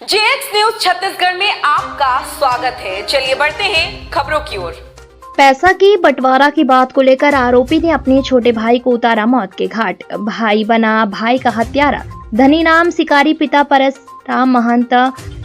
JX news Chhattisgarh में आपका स्वागत है। चलिए बढ़ते हैं खबरों की ओर। पैसा की बंटवारा की बात को लेकर आरोपी ने अपने छोटे भाई को उतारा मौत के घाट। भाई बना भाई का हत्यारा। धनीराम शिकारी पिता परसराम महंत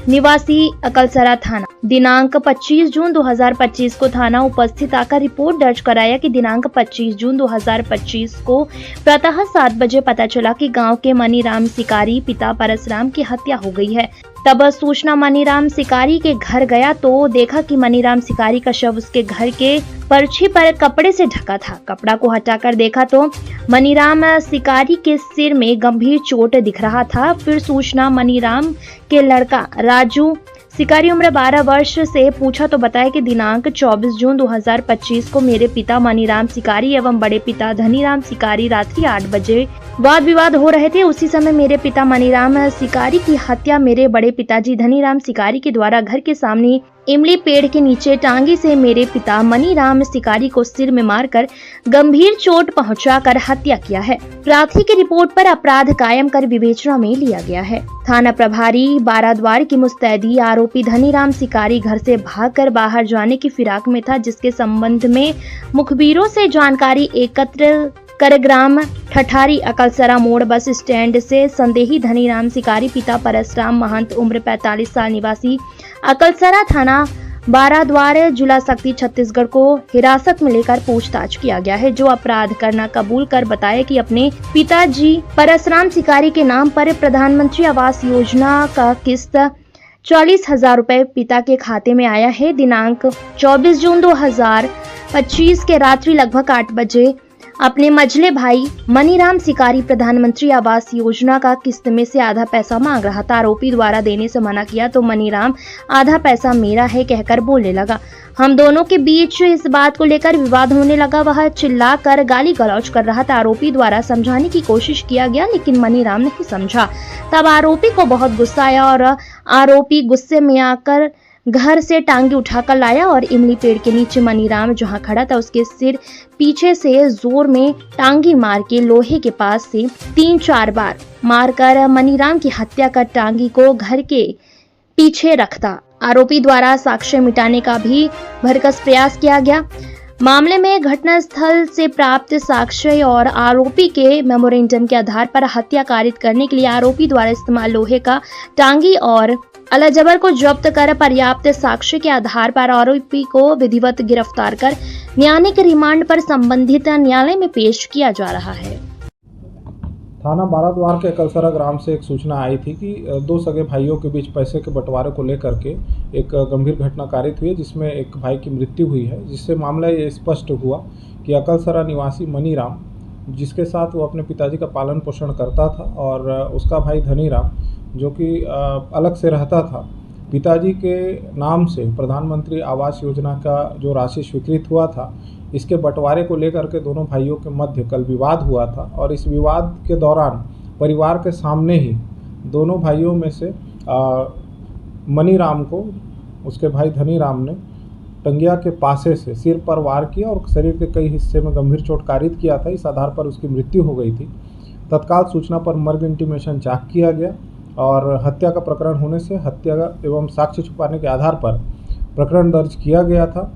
निवासी अकलसरा थाना। दिनांक 25 जून 2025 को थाना उपस्थित आकर रिपोर्ट दर्ज कराया कि दिनांक 25 जून 2025 को प्रातः 7 बजे पता चला कि गांव के मनीराम शिकारी पिता परसराम की हत्या हो गई है। तब सूचना मनीराम शिकारी के घर गया तो देखा कि मनीराम शिकारी का शव उसके घर के पर्ची पर कपड़े से ढका था। कपड़ा को हटाकर देखा तो मनीराम शिकारी के सिर में गंभीर चोट दिख रहा था। फिर सूचना मनीराम के लड़का राजू शिकारी उम्र 12 वर्ष से पूछा तो बताया कि दिनांक 24 जून 2025 को मेरे पिता मनीराम शिकारी एवं बड़े पिता धनीराम शिकारी रात्रि 8 बजे वाद विवाद हो रहे थे। उसी समय मेरे पिता मनीराम शिकारी की हत्या मेरे बड़े पिताजी धनीराम शिकारी के द्वारा घर के सामने इमली पेड़ के नीचे टांगी से मेरे पिता मनीराम शिकारी को सिर में मारकर गंभीर चोट पहुंचाकर हत्या किया है। प्राथमिक की रिपोर्ट पर अपराध कायम कर विवेचना में लिया गया है। थाना प्रभारी बाराद्वार की मुस्तैदी आरोपी धनीराम शिकारी घर से भागकर बाहर जाने की फिराक में था, जिसके संबंध में मुखबिरों से जानकारी एकत्र कर ग्राम ठठारी अकलसरा मोड़ बस स्टैंड से संदेही धनीराम शिकारी पिता परसराम महंत उम्र 45 साल निवासी अकलसरा थाना बाराद्वार जिला शक्ति छत्तीसगढ़ को हिरासत में लेकर पूछताछ किया गया है, जो अपराध करना कबूल कर बताया कि अपने पिताजी परसराम शिकारी के नाम पर प्रधानमंत्री आवास योजना का किस्त 40,000 रुपए पिता के खाते में आया है। दिनांक 24 जून 2025 के रात्रि लगभग 8 बजे अपने मझले भाई मनीराम शिकारी प्रधानमंत्री आवास योजना का किस्त में से आधा पैसा मांग रहा था। आरोपी द्वारा देने से मना किया तो मनीराम आधा पैसा मेरा है कहकर बोलने लगा। हम दोनों के बीच इस बात को लेकर विवाद होने लगा। वह चिल्लाकर गाली गलौज कर रहा था। आरोपी द्वारा समझाने की कोशिश किया गया लेकिन मनीराम नहीं समझा। तब आरोपी को बहुत गुस्सा आया और आरोपी गुस्से में आकर घर से टांगी उठाकर लाया और इमली पेड़ के नीचे मनीराम जहां खड़ा था उसके सिर पीछे से जोर में टांगी मार के लोहे के पास से 3-4 बार मारकर मनीराम की हत्या कर टांगी को घर के पीछे रखता। आरोपी द्वारा साक्ष्य मिटाने का भी भरकस प्रयास किया गया। मामले में घटनास्थल से प्राप्त साक्ष्य और आरोपी के मेमोरेंडम के आधार पर हत्या कारित करने के लिए आरोपी द्वारा इस्तेमाल लोहे का टांगी और अलाजबर को जब्त कर पर्याप्त साक्ष्य के आधार पर आरोपी को विधिवत गिरफ्तार कर न्यायिक रिमांड पर संबंधित न्यायालय में पेश किया जा रहा है। थाना बाराद्वार के अकलसरा ग्राम से एक सूचना आई थी कि दो सगे भाइयों के बीच पैसे के बंटवारे को लेकर के एक गंभीर घटना कारित हुई है, जिसमें एक भाई की मृत्यु हुई है। जिससे मामला ये स्पष्ट हुआ कि अकलसरा निवासी मनीराम, जिसके साथ वो अपने पिताजी का पालन पोषण करता था, और उसका भाई धनीराम जो कि अलग से रहता था, पिताजी के नाम से प्रधानमंत्री आवास योजना का जो राशि स्वीकृत हुआ था, इसके बंटवारे को लेकर के दोनों भाइयों के मध्य कल विवाद हुआ था। और इस विवाद के दौरान परिवार के सामने ही दोनों भाइयों में से मनीराम को उसके भाई धनीराम ने टंगिया के पासे से सिर पर वार किया और शरीर के कई हिस्से में गंभीर चोट कारित किया था। इस आधार पर उसकी मृत्यु हो गई थी। तत्काल सूचना पर मर्ग इंटीमेशन जांच किया गया और हत्या का प्रकरण होने से हत्या एवं साक्ष्य छुपाने के आधार पर प्रकरण दर्ज किया गया था।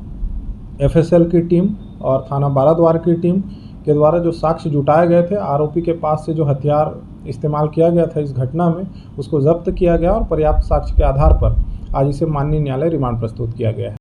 एफएसएल की टीम और थाना बाराद्वार की टीम के द्वारा जो साक्ष्य जुटाए गए थे, आरोपी के पास से जो हथियार इस्तेमाल किया गया था इस घटना में, उसको जब्त किया गया और पर्याप्त साक्ष्य के आधार पर आज इसे माननीय न्यायालय रिमांड प्रस्तुत किया गया है।